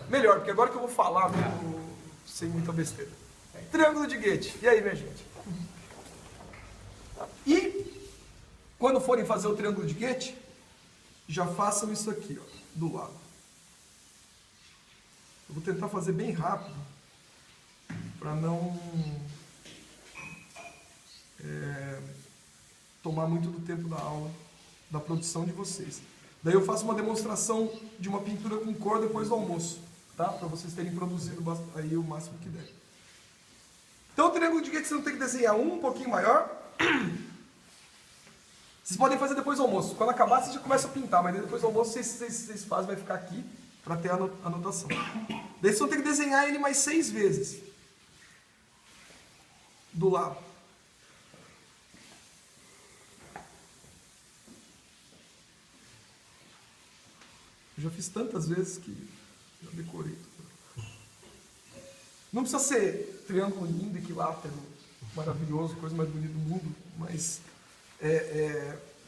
Melhor, porque agora que eu vou falar sem muita besteira. Triângulo de Goethe. E aí, minha gente? E quando forem fazer o triângulo de Goethe, já façam isso aqui, ó, do lado. Eu vou tentar fazer bem rápido, para não tomar muito do tempo da aula, da produção de vocês. Daí eu faço uma demonstração de uma pintura com cor depois do almoço, tá? Para vocês terem produzido aí o máximo que der. Então o triângulo de Goethe você não tem que desenhar um pouquinho maior. Vocês podem fazer depois do almoço. Quando acabar, vocês já começam a pintar, mas depois do almoço vocês fazem, vai ficar aqui para ter a anotação. Daí vocês vão ter que desenhar ele mais 6 vezes. Do lado. Eu já fiz tantas vezes que já decorei tudo. Não precisa ser triângulo lindo, equilátero, maravilhoso, coisa mais bonita do mundo, mas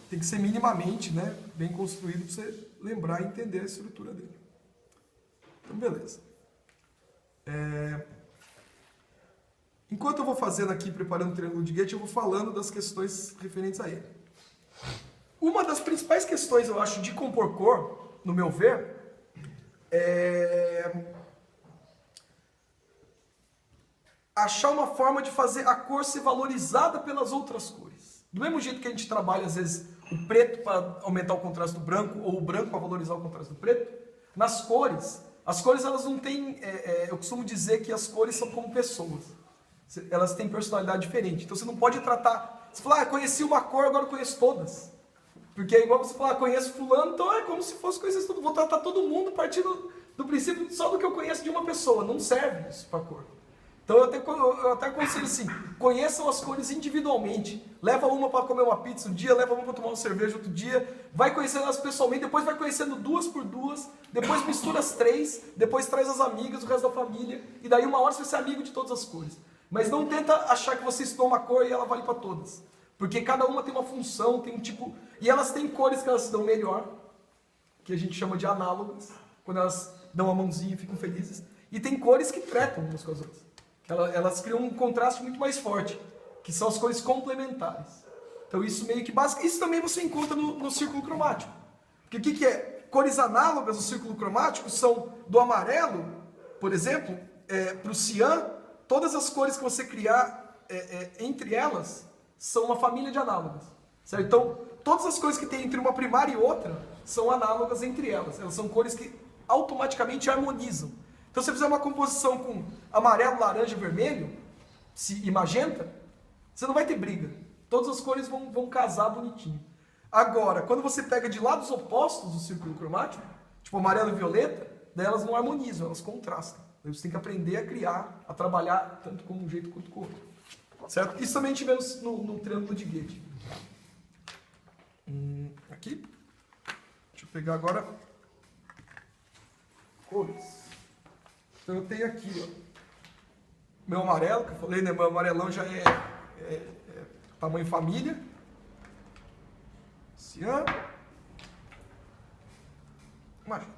tem que ser minimamente, né, bem construído para você lembrar e entender a estrutura dele. Então, beleza. Enquanto eu vou fazendo aqui, preparando o triângulo de Goethe, eu vou falando das questões referentes a ele. Uma das principais questões, eu acho, de compor cor, no meu ver, achar uma forma de fazer a cor ser valorizada pelas outras cores. Do mesmo jeito que a gente trabalha, às vezes, o preto para aumentar o contraste do branco, ou o branco para valorizar o contraste do preto, nas cores, as cores elas não têm... eu costumo dizer que as cores são como pessoas. Elas têm personalidade diferente. Então você não pode tratar... Você fala, conheci uma cor, agora eu conheço todas. Porque é igual você falar, conheço fulano, então é como se fosse conhecer tudo. Vou tratar todo mundo partindo do princípio só do que eu conheço de uma pessoa. Não serve isso para cor. Então eu até aconselho assim, conheçam as cores individualmente. Leva uma para comer uma pizza um dia, leva uma para tomar uma cerveja outro dia. Vai conhecendo elas pessoalmente, depois vai conhecendo 2 por 2. Depois mistura as 3, depois traz as amigas, o resto da família. E daí uma hora você vai ser amigo de todas as cores. Mas não tenta achar que você estudou uma cor e ela vale para todas. Porque cada uma tem uma função, tem um tipo... E elas têm cores que elas se dão melhor, que a gente chama de análogas, quando elas dão a mãozinha e ficam felizes. E tem cores que tretam umas com as outras. Elas criam um contraste muito mais forte, que são as cores complementares. Então isso meio que básico. Isso também você encontra no círculo cromático. Porque o que é? Cores análogas no círculo cromático são do amarelo, por exemplo, para o cian, todas as cores que você criar entre elas são uma família de análogas. Certo? Então, todas as cores que tem entre uma primária e outra são análogas entre elas. Elas são cores que automaticamente harmonizam. Então, se você fizer uma composição com amarelo, laranja e vermelho, e magenta, você não vai ter briga. Todas as cores vão casar bonitinho. Agora, quando você pega de lados opostos do círculo cromático, tipo amarelo e violeta, daí elas não harmonizam, elas contrastam. Daí você tem que aprender a criar, a trabalhar tanto com um jeito quanto com o outro. Certo? Isso também tivemos no triângulo de Goethe. Aqui. Deixa eu pegar agora cores. Então eu tenho aqui, ó, meu amarelo, que eu falei, né? Meu amarelão já é tamanho família. Cian. Magenta.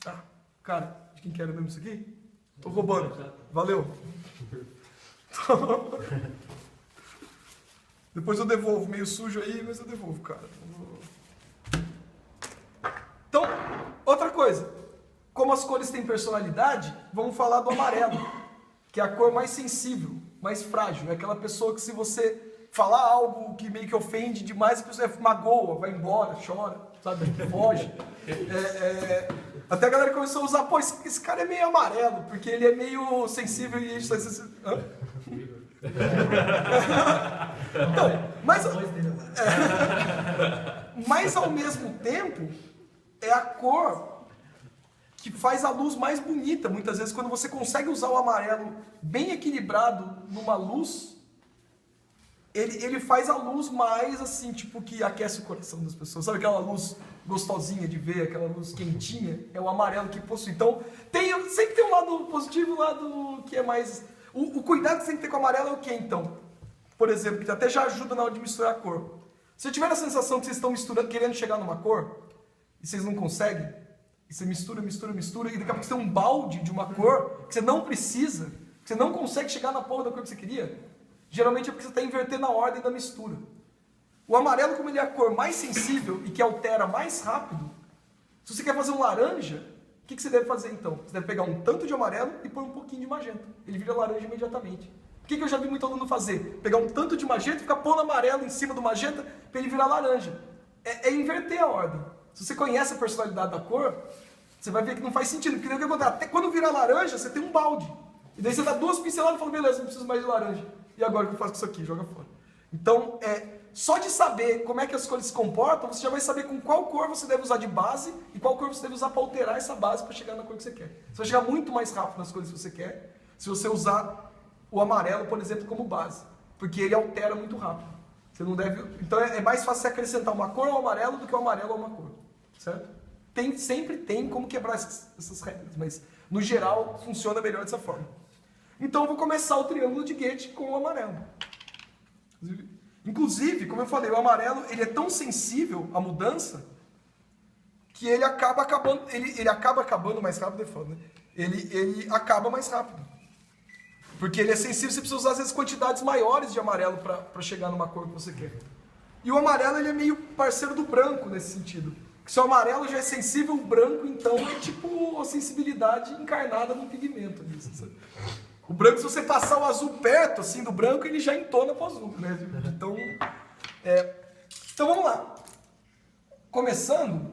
Tá. Cara, de quem que era mesmo isso aqui? Tô roubando. Valeu. Depois eu devolvo, meio sujo aí, mas eu devolvo, cara. Então, outra coisa. Como as cores têm personalidade, vamos falar do amarelo, que é a cor mais sensível, mais frágil. É aquela pessoa que se você falar algo que meio que ofende demais, a pessoa magoa, vai embora, chora, sabe? Foge. Até a galera começou a usar, pô, esse cara é meio amarelo, porque ele é meio sensível e isso. Então, mas ao mesmo tempo, é a cor que faz a luz mais bonita. Muitas vezes, quando você consegue usar o amarelo bem equilibrado numa luz, ele faz a luz mais assim, tipo, que aquece o coração das pessoas. Sabe aquela luz gostosinha de ver, aquela luz quentinha? É o amarelo que possui. Então, sempre tem um lado positivo e um lado que é mais... O cuidado que você tem que ter com o amarelo é o quê, então? Por exemplo, que até já ajuda na hora de misturar a cor. Se tiver a sensação que vocês estão misturando, querendo chegar numa cor, e vocês não conseguem, e você mistura, e daqui a pouco você tem um balde de uma cor que você não precisa, que você não consegue chegar na porra da cor que você queria, geralmente é porque você está invertendo a ordem da mistura. O amarelo, como ele é a cor mais sensível e que altera mais rápido, se você quer fazer um laranja, o que você deve fazer então? Você deve pegar um tanto de amarelo e pôr um pouquinho de magenta. Ele vira laranja imediatamente. O que eu já vi muito aluno fazer? Pegar um tanto de magenta e ficar pondo amarelo em cima do magenta para ele virar laranja. É inverter a ordem. Se você conhece a personalidade da cor, você vai ver que não faz sentido. Porque o que acontece? Até quando vira laranja, você tem um balde. E daí você dá 2 pinceladas e fala, beleza, não preciso mais de laranja. E agora o que eu faço com isso aqui? Joga fora. Então, só de saber como é que as cores se comportam, você já vai saber com qual cor você deve usar de base e qual cor você deve usar para alterar essa base para chegar na cor que você quer. Você vai chegar muito mais rápido nas cores que você quer se você usar o amarelo, por exemplo, como base. Porque ele altera muito rápido. Você não deve... Então é mais fácil você acrescentar uma cor ao amarelo do que o amarelo a uma cor. Certo? Sempre tem como quebrar essas regras, mas no geral funciona melhor dessa forma. Então eu vou começar o triângulo de Goethe com o amarelo. Inclusive, como eu falei, o amarelo ele é tão sensível à mudança que ele acaba acabando, ele acaba acabando mais rápido, é foda, né? Ele acaba mais rápido. Porque ele é sensível, você precisa usar às vezes quantidades maiores de amarelo para chegar numa cor que você quer. E o amarelo ele é meio parceiro do branco nesse sentido. Se o amarelo já é sensível, o branco então é tipo a sensibilidade encarnada num pigmento. O branco, se você passar o azul perto assim do branco, ele já entona para o azul, né? Então vamos lá. Começando,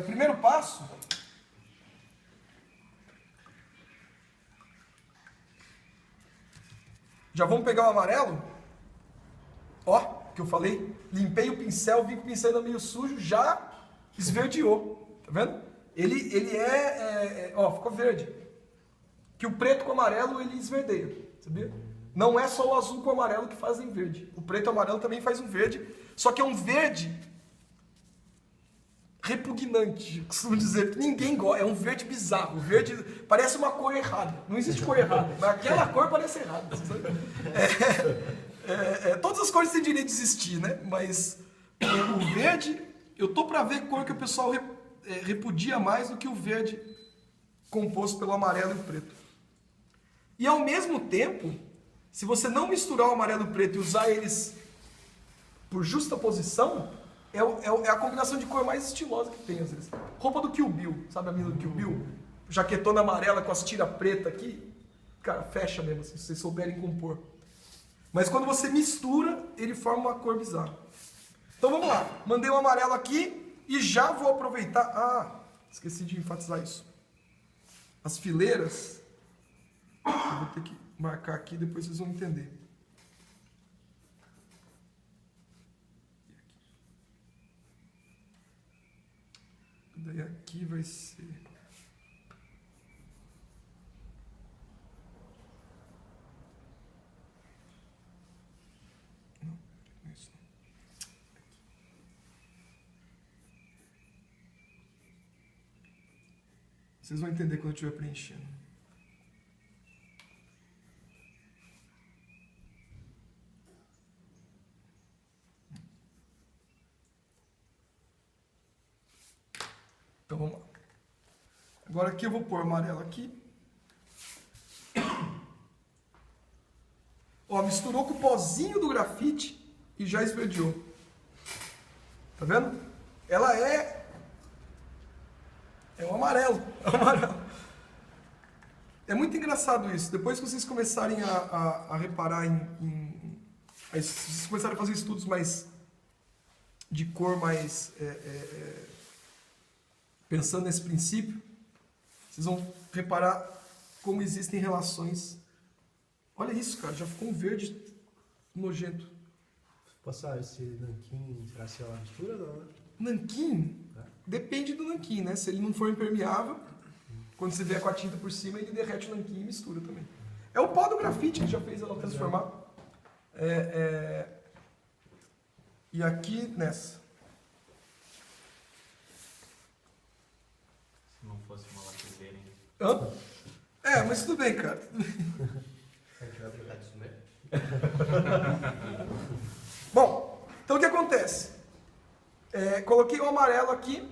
primeiro passo. Já vamos pegar o amarelo. Ó, que eu falei, limpei o pincel, vi que o pincel ainda meio sujo, já esverdeou. Tá vendo? Ele ó, ficou verde. Que o preto com o amarelo ele esverdeia, sabia? Não é só o azul com o amarelo que fazem verde. O preto e o amarelo também faz um verde, só que é um verde repugnante, costumo dizer, que ninguém gosta, é um verde bizarro, o verde parece uma cor errada, não existe cor errada, mas aquela cor parece errada. Todas as cores têm direito de existir, né? Mas o verde, eu tô para ver cor que o pessoal repudia mais do que o verde composto pelo amarelo e o preto. E ao mesmo tempo, se você não misturar o amarelo e o preto e usar eles por justa posição, é a combinação de cor mais estilosa que tem às vezes. Roupa do Kill Bill, sabe a mina do Kill Bill? Jaquetona amarela com as tiras pretas aqui, cara, fecha mesmo, se vocês souberem compor. Mas quando você mistura, ele forma uma cor bizarra. Então vamos lá, mandei o amarelo aqui e já vou aproveitar... esqueci de enfatizar isso. As fileiras... Eu vou ter que marcar aqui, depois vocês vão entender. Daí aqui vai ser... Não é isso não. Vocês vão entender quando eu estiver preenchendo. Então vamos lá. Agora aqui eu vou pôr amarelo aqui. Ó, misturou com o pozinho do grafite e já esverdeou. Tá vendo? Ela é um amarelo. É um amarelo. É muito engraçado isso. Depois que vocês começarem a reparar se vocês começarem a fazer estudos mais de cor mais... pensando nesse princípio, vocês vão reparar como existem relações. Olha isso, cara, já ficou um verde nojento. Passar esse nanquim, será que é uma mistura ou não, né? Nanquim? Depende do nanquim, né? Se ele não for impermeável, quando você vier com a tinta por cima, ele derrete o nanquim e mistura também. É o pó do grafite que já fez ela transformar. E aqui, nessa. Fosse uma lapiseira, hein? Hã? Mas tudo bem, cara. A gente vai trocar disso mesmo? Bom, então o que acontece? coloquei o amarelo aqui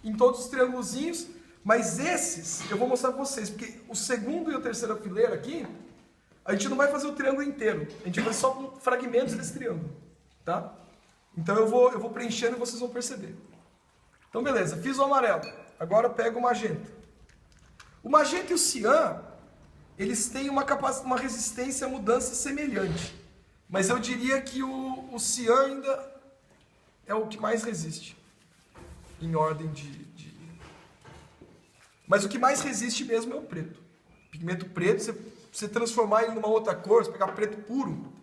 em todos os triângulozinhos, mas esses eu vou mostrar para vocês, porque o segundo e a terceira fileira aqui, a gente não vai fazer o triângulo inteiro, a gente vai fazer só fragmentos desse triângulo, tá? Então eu vou preenchendo e vocês vão perceber. Então beleza, fiz o amarelo, agora eu pego o magenta. O magenta e o cian, eles têm uma resistência à mudança semelhante, mas eu diria que o cian ainda é o que mais resiste, em ordem de... Mas o que mais resiste mesmo é o preto. O pigmento preto, você transformar ele numa outra cor, você pegar preto puro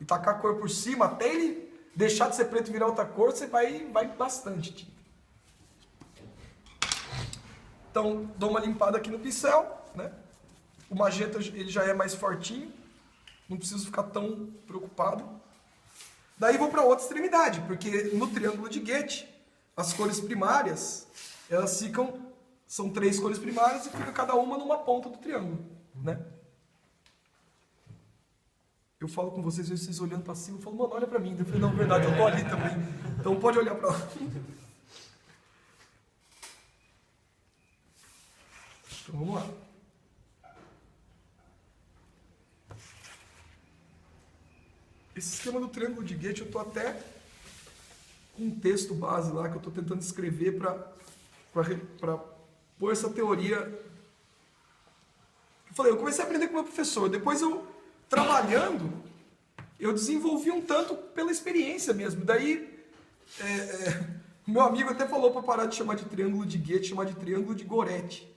e tacar a cor por cima, até ele deixar de ser preto e virar outra cor, você vai bastante tinta. Então, dou uma limpada aqui no pincel, né? O magenta ele já é mais fortinho, não preciso ficar tão preocupado. Daí vou para outra extremidade, porque no triângulo de Goethe, as cores primárias, elas ficam... São 3 cores primárias e fica cada uma numa ponta do triângulo, né? Eu falo com vocês olhando para cima, eu falo, mano, olha para mim. Eu falei, não, verdade, eu tô ali também. Então pode olhar para lá. Então vamos lá. Esse esquema do triângulo de Goethe, eu tô até com um texto base lá que eu tô tentando escrever para pôr essa teoria. Eu falei, eu comecei a aprender com o meu professor, depois eu, trabalhando, eu desenvolvi um tanto pela experiência mesmo. Daí, meu amigo até falou para parar de chamar de triângulo de Goethe, chamar de triângulo de Goretti.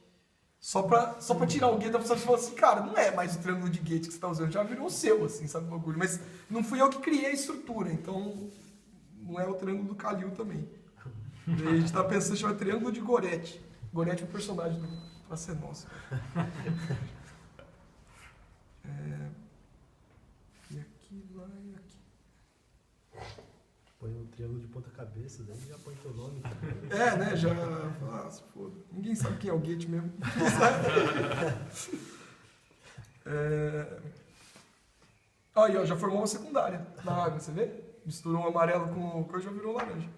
Só pra tirar o Goethe, a pessoa falou assim, cara, não é mais o triângulo de Goethe que você está usando, já virou o seu, assim, sabe, o bagulho. Mas não fui eu que criei a estrutura, então não é o triângulo do Calil também. Daí a gente tá pensando em chamar de triângulo de Goretti. Goretti é o personagem do Praça é Nossa. E aqui, lá e aqui. Põe um triângulo de ponta cabeça, daí já põe teu nome. Né? Já... Ah, se foda. Ninguém sabe quem é o Goethe mesmo. Aí, ó, já formou uma secundária na água, você vê? Misturou um amarelo com cor, já virou laranja.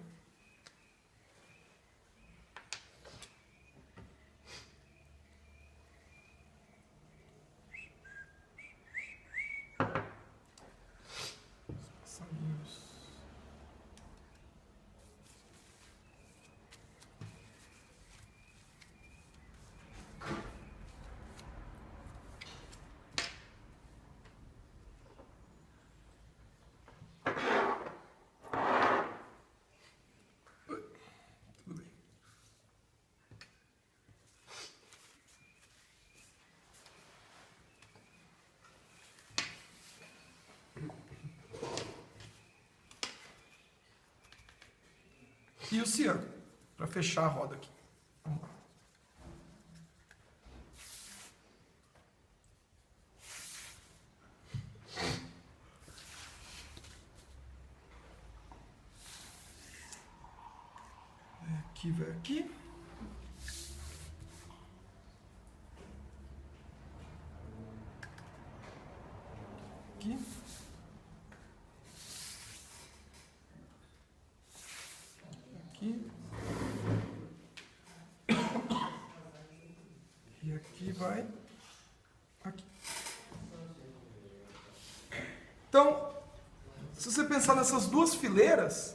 E o cian, para fechar a roda aqui. Vamos lá. Aqui vai aqui. Aqui. Aqui. E aqui vai aqui. Então, se você pensar nessas duas fileiras,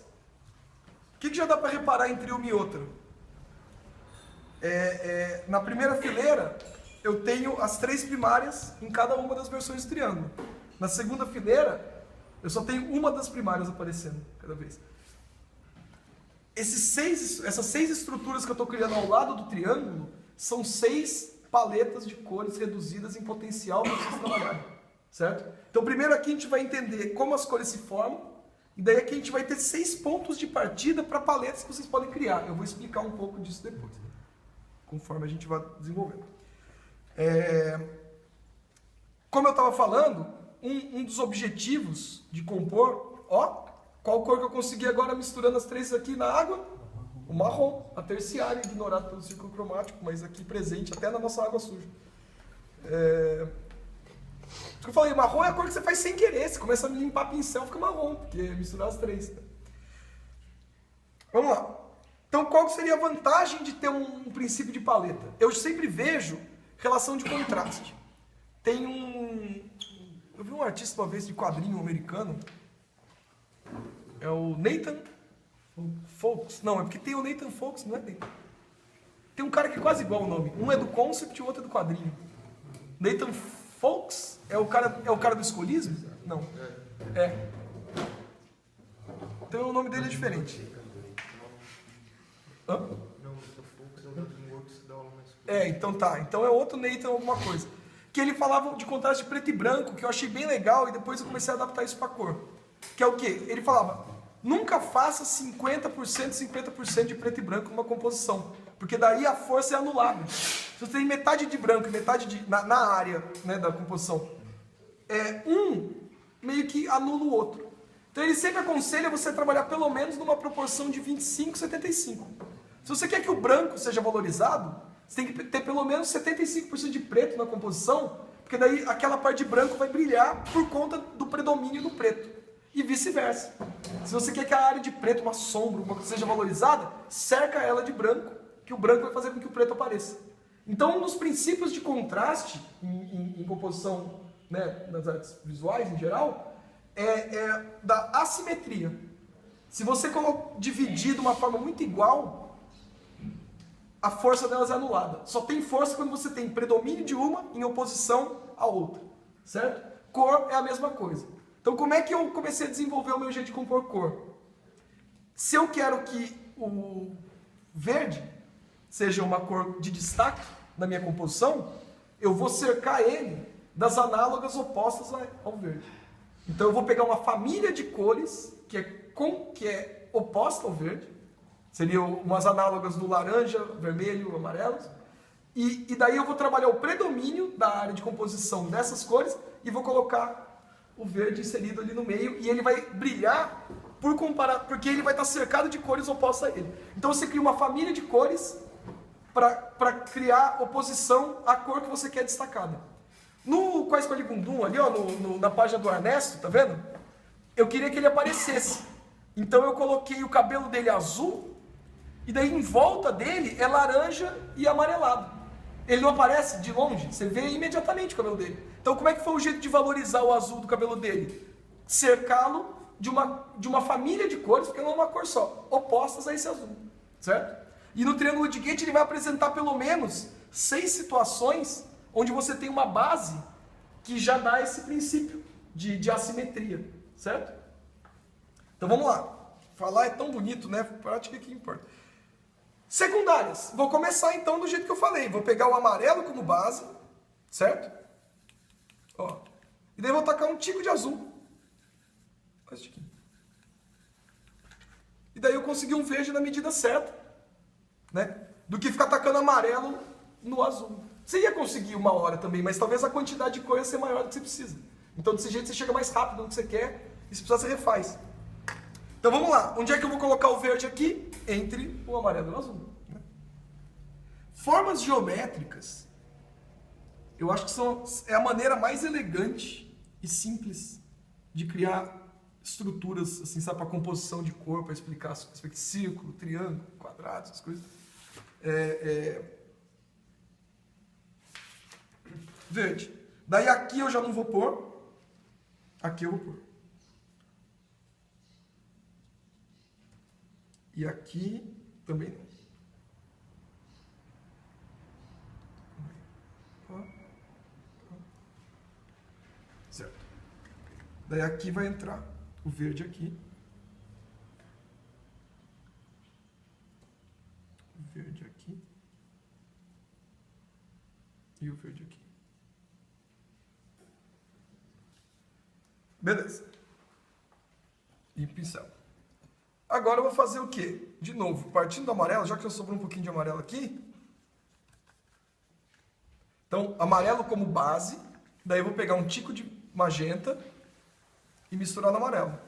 o que já dá para reparar entre uma e outra? Na primeira fileira, eu tenho as 3 primárias em cada uma das versões do triângulo. Na segunda fileira, eu só tenho uma das primárias aparecendo cada vez. Essas 6 estruturas que eu estou criando ao lado do triângulo são 6 paletas de cores reduzidas em potencial para vocês trabalharem, certo? Então primeiro aqui a gente vai entender como as cores se formam, e daí aqui a gente vai ter 6 pontos de partida para paletas que vocês podem criar. Eu vou explicar um pouco disso depois, conforme a gente vai desenvolvendo. Como eu estava falando, um dos objetivos de compor, ó, qual cor que eu consegui agora misturando as 3 aqui na água? O marrom, a terciária, ignorado pelo círculo cromático, mas aqui presente até na nossa água suja. Eu falei, marrom é a cor que você faz sem querer, você começa a limpar pincel, fica marrom, porque misturar as 3. Vamos lá. Então, qual seria a vantagem de ter um princípio de paleta? Eu sempre vejo relação de contraste. Tem eu vi um artista uma vez de quadrinho americano, é o Nathan Folks. Não, é porque tem o Nathan Folks, não é Nathan. Tem um cara que é quase igual o nome. Um é do concept e o outro é do quadrinho. Nathan Folks é o cara do escolismo? Não. É. Então o nome dele é diferente. Hã? Então tá. Então é outro Nathan alguma coisa. Que ele falava de contraste de preto e branco, que eu achei bem legal, e depois eu comecei a adaptar isso para cor. Que é o quê? Ele falava, nunca faça 50%, 50% de preto e branco numa composição, porque daí a força é anulada. Se você tem metade de branco e metade na área, né, da composição, meio que anula o outro. Então ele sempre aconselha você a trabalhar pelo menos numa proporção de 25, 75. Se você quer que o branco seja valorizado, você tem que ter pelo menos 75% de preto na composição, porque daí aquela parte de branco vai brilhar por conta do predomínio do preto. E vice-versa. Se você quer que a área de preto, uma sombra, uma coisa seja valorizada, cerca ela de branco, que o branco vai fazer com que o preto apareça. Então, um dos princípios de contraste em composição, né, nas artes visuais em geral, é da assimetria. Se você dividir de uma forma muito igual, a força delas é anulada. Só tem força quando você tem predomínio de uma em oposição à outra. Certo? Cor é a mesma coisa. Então, como é que eu comecei a desenvolver o meu jeito de compor cor? Se eu quero que o verde seja uma cor de destaque na minha composição, eu vou cercar ele das análogas opostas ao verde. Então, eu vou pegar uma família de cores que é oposta ao verde, seriam umas análogas do laranja, vermelho, amarelo. E daí eu vou trabalhar o predomínio da área de composição dessas cores e vou colocar o verde inserido ali no meio. E ele vai brilhar porque ele vai estar cercado de cores opostas a ele. Então você cria uma família de cores para criar oposição à cor que você quer destacada. No Quase Escolhi Gundum, ali ó, na página do Ernesto, tá vendo? Eu queria que ele aparecesse. Então eu coloquei o cabelo dele azul. E daí em volta dele é laranja e amarelado. Ele não aparece de longe, você vê imediatamente o cabelo dele. Então como é que foi o jeito de valorizar o azul do cabelo dele? Cercá-lo de uma família de cores, porque não é uma cor só, opostas a esse azul, certo? E no triângulo de Gantt ele vai apresentar pelo menos 6 situações onde você tem uma base que já dá esse princípio de assimetria, certo? Então vamos lá. Falar é tão bonito, né? Prática que importa. Secundárias. Vou começar então do jeito que eu falei. Vou pegar o amarelo como base, certo? Ó. E daí vou tacar um tico de azul. Olha esse tiquinho. E daí eu consegui um verde na medida certa, né? Do que ficar tacando amarelo no azul. Você ia conseguir uma hora também, mas talvez a quantidade de cor ia ser maior do que você precisa. Então desse jeito você chega mais rápido no que você quer e se precisar você refaz. Então vamos lá, onde é que eu vou colocar o verde aqui? Entre o amarelo e o azul. Né? Formas geométricas, eu acho que é a maneira mais elegante e simples de criar estruturas, assim, sabe, para composição de cor, para explicar círculo, triângulo, quadrado, essas coisas. Verde. Daí aqui eu já não vou pôr, aqui eu vou pôr. E aqui também não. Certo. Daí aqui vai entrar o verde aqui. O verde aqui. E o verde aqui. Beleza. E pincel. Agora eu vou fazer o quê? De novo, partindo do amarelo, já que eu sobrou um pouquinho de amarelo aqui. Então, amarelo como base. Daí eu vou pegar um tico de magenta e misturar no amarelo.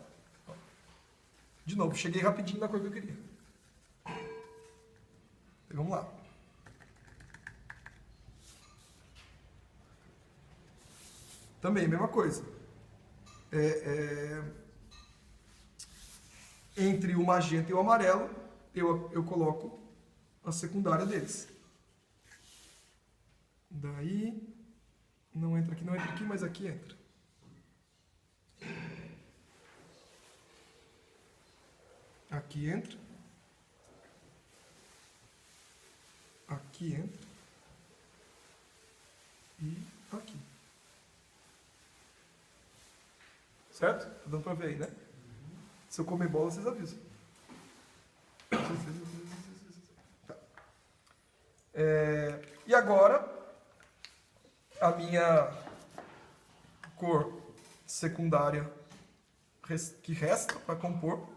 De novo, cheguei rapidinho na cor que eu queria. Então, vamos lá. Também, mesma coisa. Entre o magenta e o amarelo, eu coloco a secundária deles. Daí, não entra aqui, mas aqui entra. Aqui entra. Aqui entra. E aqui. Certo? Tá dando pra ver aí, né? Se eu comer bola, vocês avisam. Tá. E agora, a minha cor secundária que resta para compor,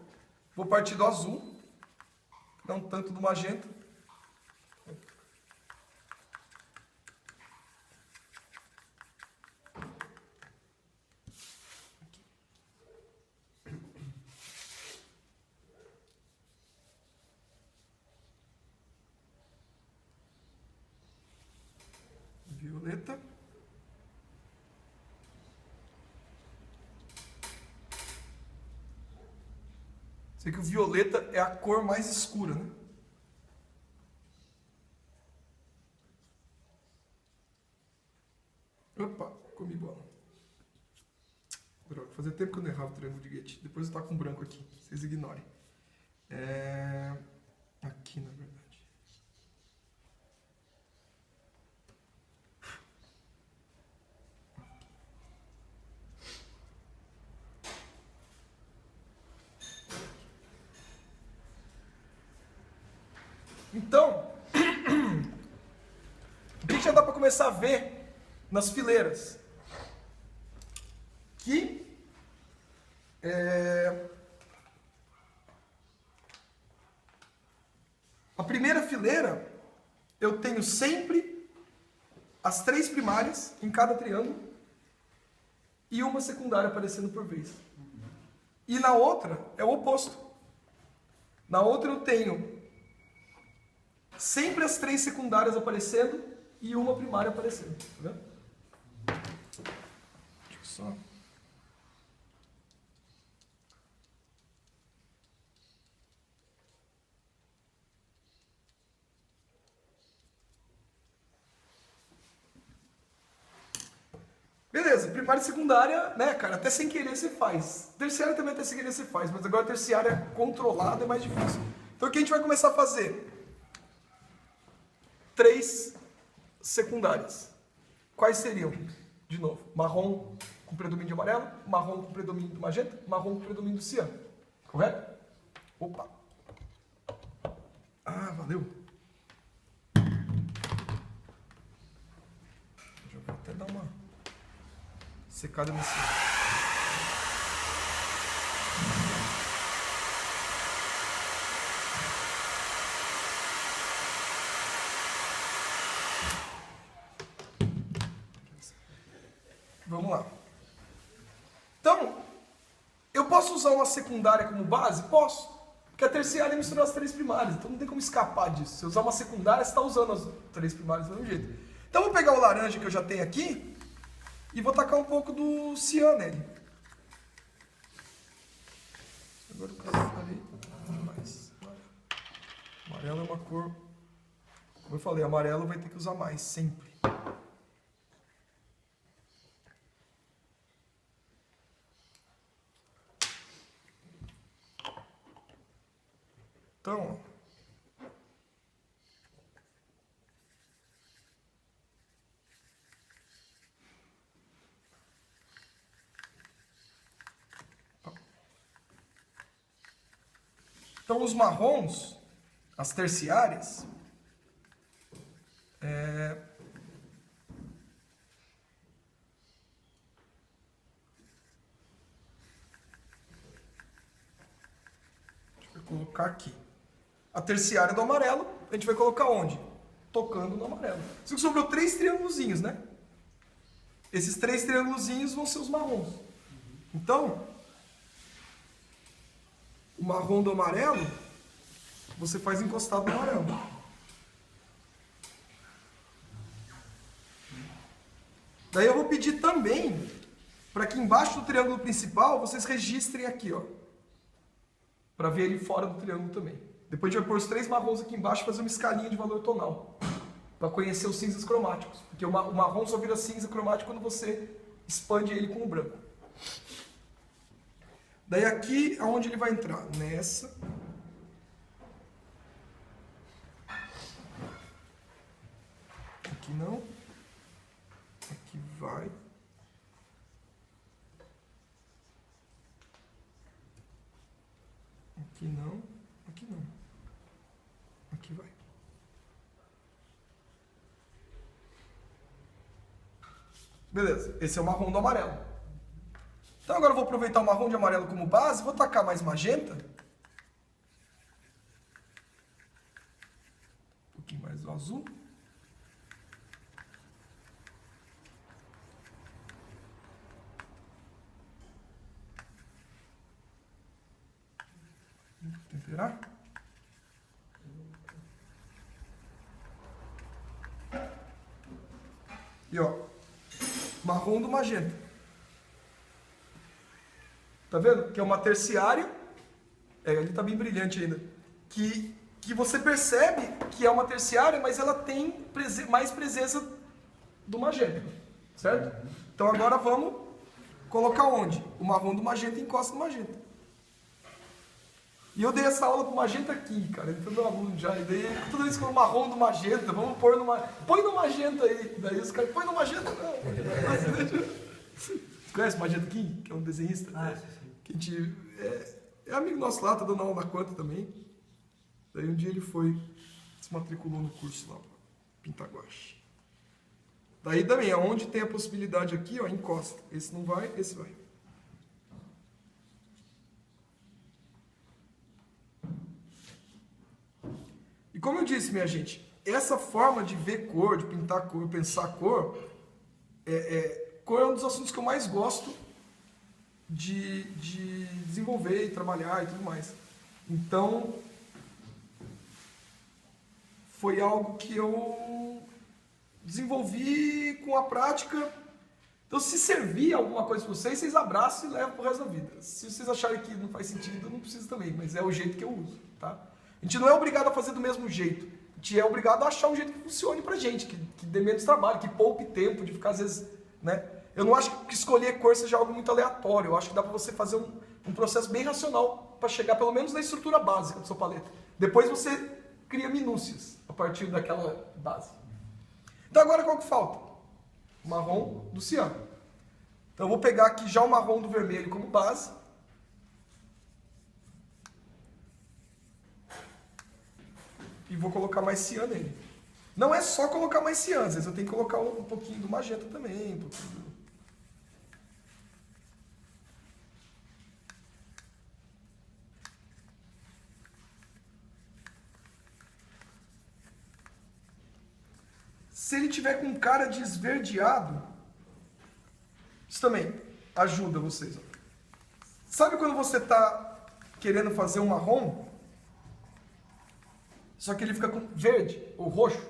vou partir do azul, não tanto do magenta. Violeta. Sei que o violeta é a cor mais escura, né? Opa, comi bola. Droga, fazia tempo que eu não errava o triângulo de Goethe. Depois eu tô com branco aqui, vocês ignorem. Aqui, na verdade. Então, o que já dá para começar a ver nas fileiras? Que a primeira fileira eu tenho sempre as 3 primárias em cada triângulo e uma secundária aparecendo por vez. E na outra é o oposto. Na outra eu tenho sempre as 3 secundárias aparecendo e uma primária aparecendo. Tá vendo? Deixa eu só... Beleza, primária e secundária, né, cara, até sem querer você faz. Terciária também até sem querer você faz, mas agora terciária controlada é mais difícil. Então o que a gente vai começar a fazer? 3 secundárias. Quais seriam? De novo, marrom com predomínio de amarelo, marrom com predomínio do magenta, marrom com predomínio do ciano. Correto? Opa! Ah, valeu! Já vou até dar uma secada nesse... Vamos lá. Então, eu posso usar uma secundária como base? Posso. Porque a terciária é misturar as 3 primárias. Então não tem como escapar disso. Se eu usar uma secundária, você está usando as 3 primárias do mesmo jeito. Então eu vou pegar o laranja que eu já tenho aqui e vou tacar um pouco do ciano nele. Agora eu precisarei mais. Amarelo é uma cor... Como eu falei, amarelo vai ter que usar mais, sempre. Então, os marrons, as terciárias, deixa eu colocar aqui. A terciária do amarelo, a gente vai colocar onde? Tocando no amarelo. Isso que sobrou 3 triângulozinhos, né? Esses 3 triângulozinhos vão ser os marrons. Então, o marrom do amarelo, você faz encostado no amarelo. Daí eu vou pedir também, para que embaixo do triângulo principal, vocês registrem aqui, ó. Para ver ele fora do triângulo também. Depois a gente vai pôr os 3 marrons aqui embaixo e fazer uma escalinha de valor tonal. Para conhecer os cinzas cromáticos. Porque o marrom só vira cinza cromático quando você expande ele com o branco. Daí aqui, aonde ele vai entrar? Nessa. Aqui não. Aqui vai. Aqui não. Aqui não. Aqui vai. Beleza, esse é o marrom do amarelo. Então agora eu vou aproveitar o marrom de amarelo como base, vou tacar mais magenta. Um pouquinho mais do azul. Temperar. E ó, marrom do magenta. Tá vendo? Que é uma terciária. Ele tá bem brilhante ainda. Que você percebe que é uma terciária, mas ela tem mais presença do magenta. Certo? Então agora vamos colocar onde? O marrom do magenta encosta no magenta. E eu dei essa aula pro magenta aqui, cara. Ele foi meu aluno já. E daí, toda vez que eu marrom do magenta, vamos pôr no magenta. Põe no magenta aí. Daí os caras, põe no magenta, não. Você conhece o Magenta Kim? Que é um desenhista? Sim. Que a gente. É amigo nosso lá, tá dando aula na Quanta também. Daí um dia ele foi, se matriculou no curso lá, pintar guache. Daí também, aonde tem a possibilidade aqui, ó, encosta. Esse não vai, esse vai. E como eu disse, minha gente, essa forma de ver cor, de pintar cor, pensar cor, cor é um dos assuntos que eu mais gosto de desenvolver e trabalhar e tudo mais. Então, foi algo que eu desenvolvi com a prática. Então, se servir alguma coisa para vocês, vocês abraçam e levam pro resto da vida. Se vocês acharem que não faz sentido, não precisa também, mas é o jeito que eu uso, tá? A gente não é obrigado a fazer do mesmo jeito. A gente é obrigado a achar um jeito que funcione pra gente, que dê menos trabalho, que poupe tempo de ficar às vezes, né? Eu não acho que escolher cor seja algo muito aleatório. Eu acho que dá pra você fazer um processo bem racional para chegar pelo menos na estrutura básica da sua paleta. Depois você cria minúcias a partir daquela base. Então agora qual que falta? O marrom do ciano. Então eu vou pegar aqui já o marrom do vermelho como base. E vou colocar mais cian nele. Não é só colocar mais cian, às vezes eu tenho que colocar um pouquinho do magenta também. Se ele tiver com cara de esverdeado, isso também ajuda vocês. Sabe quando você está querendo fazer um marrom, só que ele fica com verde ou roxo?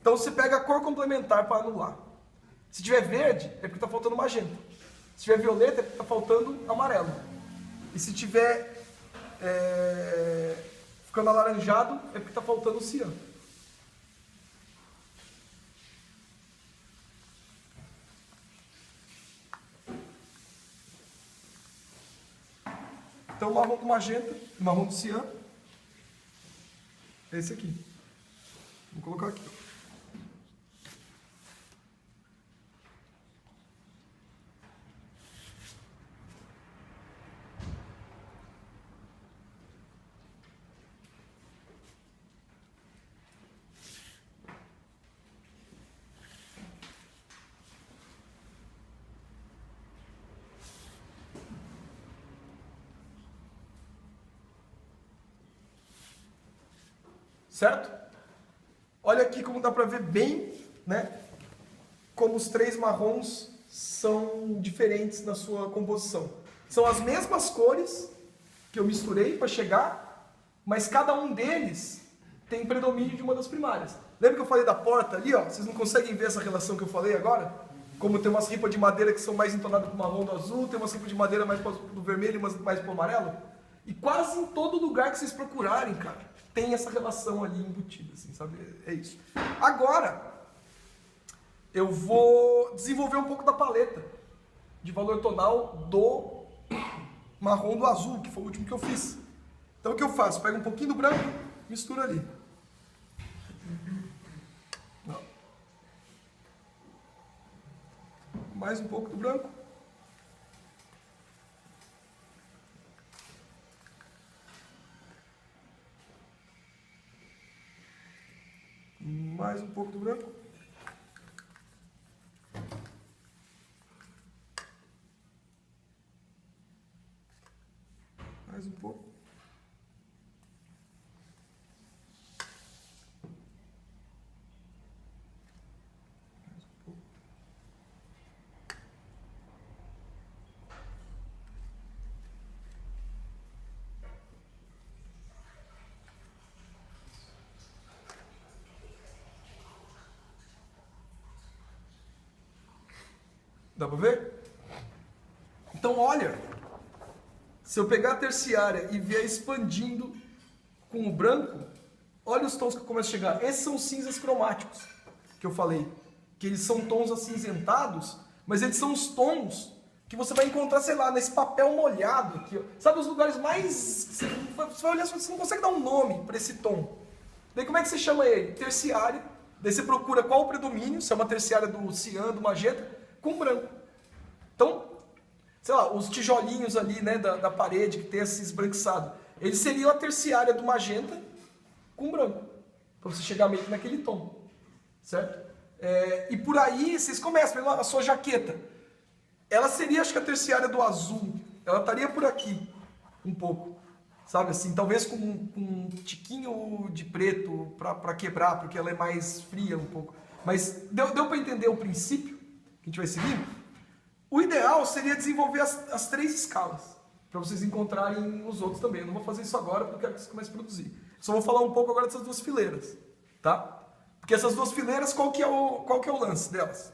Então você pega a cor complementar para anular. Se tiver verde, é porque está faltando magenta. Se tiver violeta, é porque está faltando amarelo. E se tiver ficando alaranjado, é porque está faltando cian. Então o marrom do magenta, o marrom do cian, é esse aqui. Vou colocar aqui. Certo? Olha aqui como dá para ver bem, né? Como os 3 marrons são diferentes na sua composição. São as mesmas cores que eu misturei para chegar, mas cada um deles tem predomínio de uma das primárias. Lembra que eu falei da porta ali, ó? Vocês não conseguem ver essa relação que eu falei agora? Como tem umas ripas de madeira que são mais entonadas para o marrom do azul, tem umas ripas de madeira mais para o vermelho e umas mais para o amarelo. E quase em todo lugar que vocês procurarem, cara, tem essa relação ali embutida, assim, sabe? É isso. Agora, eu vou desenvolver um pouco da paleta de valor tonal do marrom do azul, que foi o último que eu fiz. Então o que eu faço? Pego um pouquinho do branco, misturo ali. Mais um pouco do branco. Mais um pouco do branco. Mais um pouco. Mais um pouco. Dá pra ver? Então, olha, se eu pegar a terciária e vier expandindo com o branco, olha os tons que eu começo a chegar. Esses são os cinzas cromáticos que eu falei, que eles são tons acinzentados, mas eles são os tons que você vai encontrar, sei lá, nesse papel molhado aqui, ó. Sabe os lugares mais... Você vai olhar, você não consegue dar um nome para esse tom. Daí como é que você chama ele? Terciária. Daí você procura qual o predomínio, se é uma terciária do cian, do magenta, com branco. Então, sei lá, os tijolinhos ali, né, da parede que tem esse esbranquiçado, eles seriam a terciária do magenta com branco, para você chegar meio que naquele tom, certo? E por aí vocês começam, a sua jaqueta, ela seria, acho que a terciária do azul, ela estaria por aqui, um pouco, sabe assim, talvez com um tiquinho de preto para quebrar, porque ela é mais fria um pouco, mas deu para entender o princípio que a gente vai seguir? O ideal seria desenvolver as 3 escalas, para vocês encontrarem os outros também. Eu não vou fazer isso agora, porque eu quero que vocês comecem a produzir. Só vou falar um pouco agora dessas 2 fileiras, tá? Porque essas 2 fileiras, qual que é o lance delas?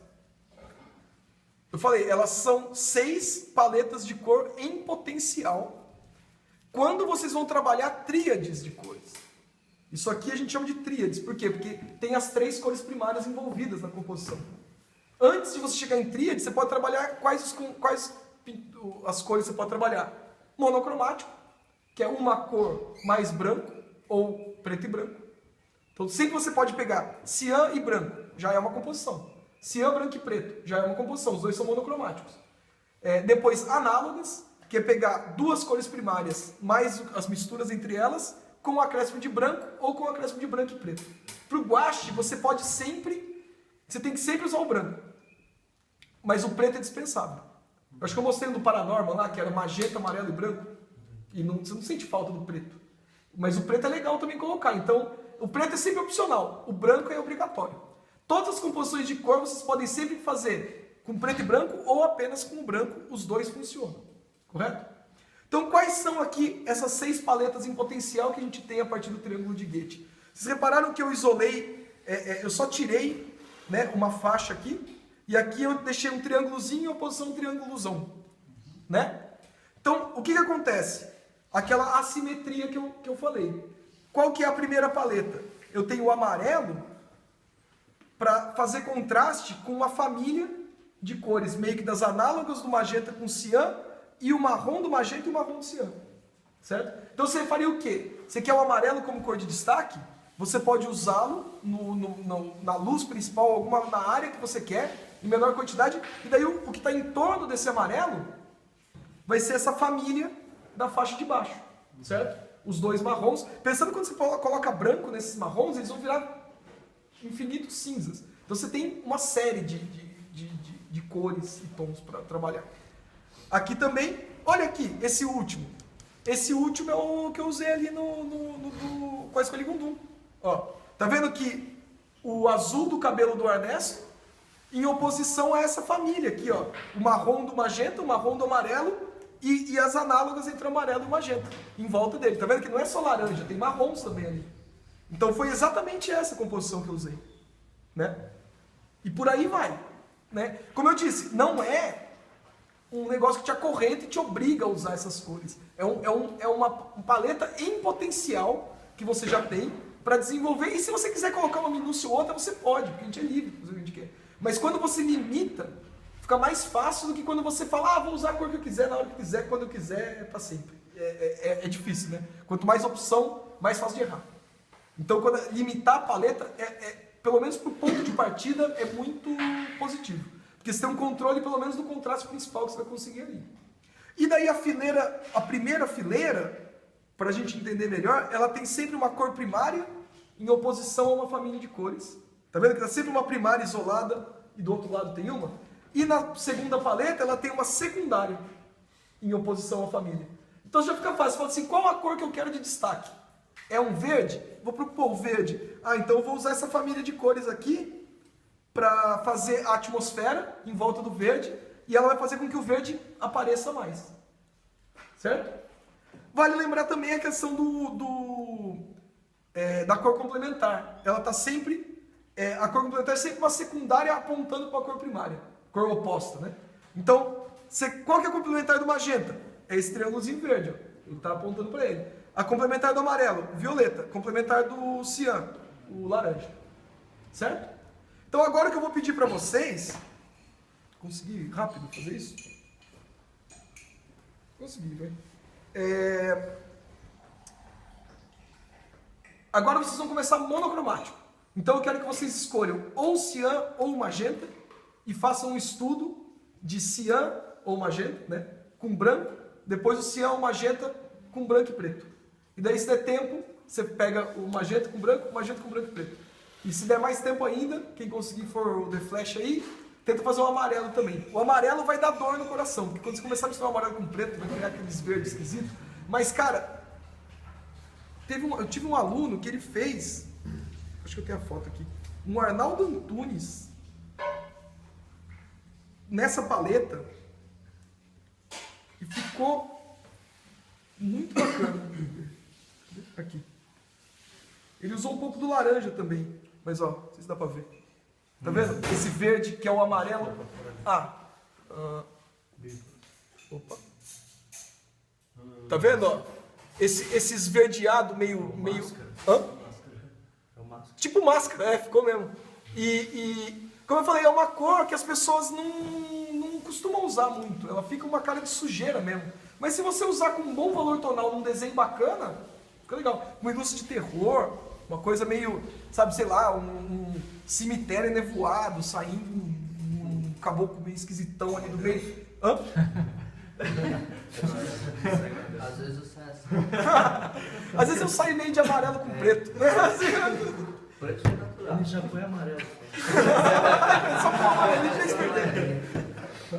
Eu falei, elas são 6 paletas de cor em potencial, quando vocês vão trabalhar tríades de cores. Isso aqui a gente chama de tríades, por quê? Porque tem as 3 cores primárias envolvidas na composição. Antes de você chegar em tríade, você pode trabalhar quais as cores você pode trabalhar. Monocromático, que é uma cor mais branco, ou preto e branco. Então sempre você pode pegar cian e branco, já é uma composição. Cian, branco e preto, já é uma composição, os 2 são monocromáticos. Depois análogas, que é pegar 2 cores primárias, mais as misturas entre elas, com o acréscimo de branco ou com o acréscimo de branco e preto. Para o guache, você tem que sempre usar o branco. Mas o preto é dispensável. Eu acho que eu mostrei do Paranormal lá, que era magenta, amarelo e branco. E você não sente falta do preto. Mas o preto é legal também colocar. Então, o preto é sempre opcional. O branco é obrigatório. Todas as composições de cor vocês podem sempre fazer com preto e branco ou apenas com o branco. Os 2 funcionam. Correto? Então, quais são aqui essas 6 paletas em potencial que a gente tem a partir do triângulo de Goethe? Vocês repararam que eu isolei, eu só tirei, né, uma faixa aqui. E aqui eu deixei um triângulozinho em oposição a um triângulozão, né? Então, o que acontece? Aquela assimetria que eu falei. Qual que é a primeira paleta? Eu tenho o amarelo para fazer contraste com uma família de cores, meio que das análogas do magenta com cian, e o marrom do magenta e o marrom do cian, certo? Então você faria o quê? Você quer o amarelo como cor de destaque? Você pode usá-lo na luz principal, na área que você quer, em menor quantidade, e daí o que está em torno desse amarelo vai ser essa família da faixa de baixo, certo? Os 2 marrons. Pensando quando você coloca branco nesses marrons, eles vão virar infinitos cinzas. Então você tem uma série de cores e tons para trabalhar. Aqui também, olha aqui, esse último. Esse último é o que eu usei ali com a escolha Gundum. Ó, tá vendo que o azul do cabelo do Ernesto em oposição a essa família aqui, ó, o marrom do magenta, o marrom do amarelo e as análogas entre o amarelo e o magenta em volta dele. Tá vendo que não é só laranja, tem marrons também ali. Então foi exatamente essa composição que eu usei, né? E por aí vai, né? Como eu disse, não é um negócio que te acorrenta e te obriga a usar essas cores. É uma paleta em potencial que você já tem para desenvolver. E se você quiser colocar uma minúcia ou outra, você pode, porque a gente é livre, fazer o que a gente quer. Mas quando você limita, fica mais fácil do que quando você fala, vou usar a cor que eu quiser, na hora que eu quiser, quando eu quiser, é para sempre. É difícil, né? Quanto mais opção, mais fácil de errar. Então, quando limitar a paleta, pelo menos para o ponto de partida, é muito positivo. Porque você tem um controle, pelo menos, do contraste principal que você vai conseguir ali. E daí a primeira fileira, para a gente entender melhor, ela tem sempre uma cor primária em oposição a uma família de cores. Tá vendo que está sempre uma primária isolada e do outro lado tem uma? E na segunda paleta, ela tem uma secundária em oposição à família. Então já fica fácil. Você fala assim, qual a cor que eu quero de destaque? É um verde? Vou propor o verde. Então eu vou usar essa família de cores aqui para fazer a atmosfera em volta do verde e ela vai fazer com que o verde apareça mais. Certo? Vale lembrar também a questão da cor complementar. Ela está sempre... a cor complementar é sempre uma secundária apontando para a cor primária. Cor oposta, né? Então, qual que é a complementar do magenta? É esse triângulozinho verde, ó. Ele está apontando para ele. A complementar do amarelo, violeta. Complementar do cian, o laranja. Certo? Então agora o que eu vou pedir para vocês... Consegui rápido fazer isso? Consegui, vai. Agora vocês vão começar monocromático. Então eu quero que vocês escolham ou cian ou magenta e façam um estudo de cian ou magenta, né, com branco, depois o cian ou magenta com branco e preto. E daí se der tempo, você pega o magenta com branco e preto. E se der mais tempo ainda, quem conseguir for o The Flash aí, tenta fazer o amarelo também. O amarelo vai dar dor no coração, porque quando você começar a misturar o amarelo com o preto, vai criar aqueles verdes esquisitos. Mas cara, eu tive um aluno que ele fez, acho que eu tenho a foto aqui, um Arnaldo Antunes, nessa paleta, e ficou muito bacana. Aqui. Ele usou um pouco do laranja também, mas ó, não sei se dá pra ver. Tá vendo? Esse verde que é o amarelo. Opa. Tá vendo, ó? Esse esverdeado meio... Hã? Tipo máscara, ficou mesmo. E como eu falei, é uma cor que as pessoas não costumam usar muito. Ela fica uma cara de sujeira mesmo. Mas se você usar com um bom valor tonal num desenho bacana, fica legal. Uma indústria de terror, uma coisa meio, sabe, sei lá, um cemitério nevoado, saindo um caboclo meio esquisitão ali do meio. Hã? Às vezes eu saio assim. Às vezes eu saio meio de amarelo com preto. Preto é natural. Ele já foi amarelo. Só com amarelo, ele já escreveu.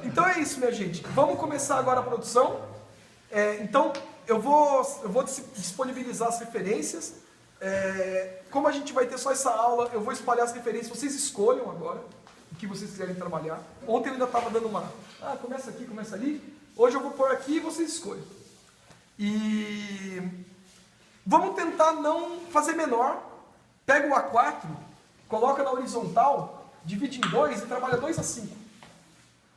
Então é isso, minha gente. Vamos começar agora a produção. Então, eu vou disponibilizar as referências. Como a gente vai ter só essa aula, eu vou espalhar as referências. Vocês escolham agora o que vocês quiserem trabalhar. Ontem eu ainda estava dando começa aqui, começa ali. Hoje eu vou pôr aqui e vocês escolhem. E vamos tentar não fazer menor. Pega o A4, coloca na horizontal, divide em 2 e trabalha 2 a 5.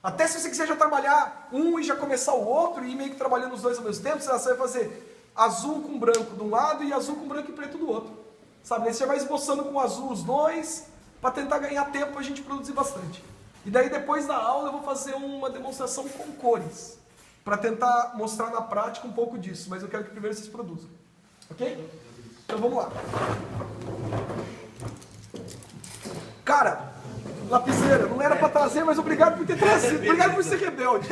Até se você quiser já trabalhar um e já começar o outro e ir meio que trabalhando os dois ao mesmo tempo, você vai fazer azul com branco de um lado e azul com branco e preto do outro. Sabe? Daí você vai esboçando com azul os dois, para tentar ganhar tempo para a gente produzir bastante. E daí depois da aula eu vou fazer uma demonstração com cores, para tentar mostrar na prática um pouco disso, mas eu quero que primeiro vocês produzam. Ok? Então vamos lá. Cara, lapiseira, não era para trazer, mas obrigado por ter trazido, obrigado por ser rebelde.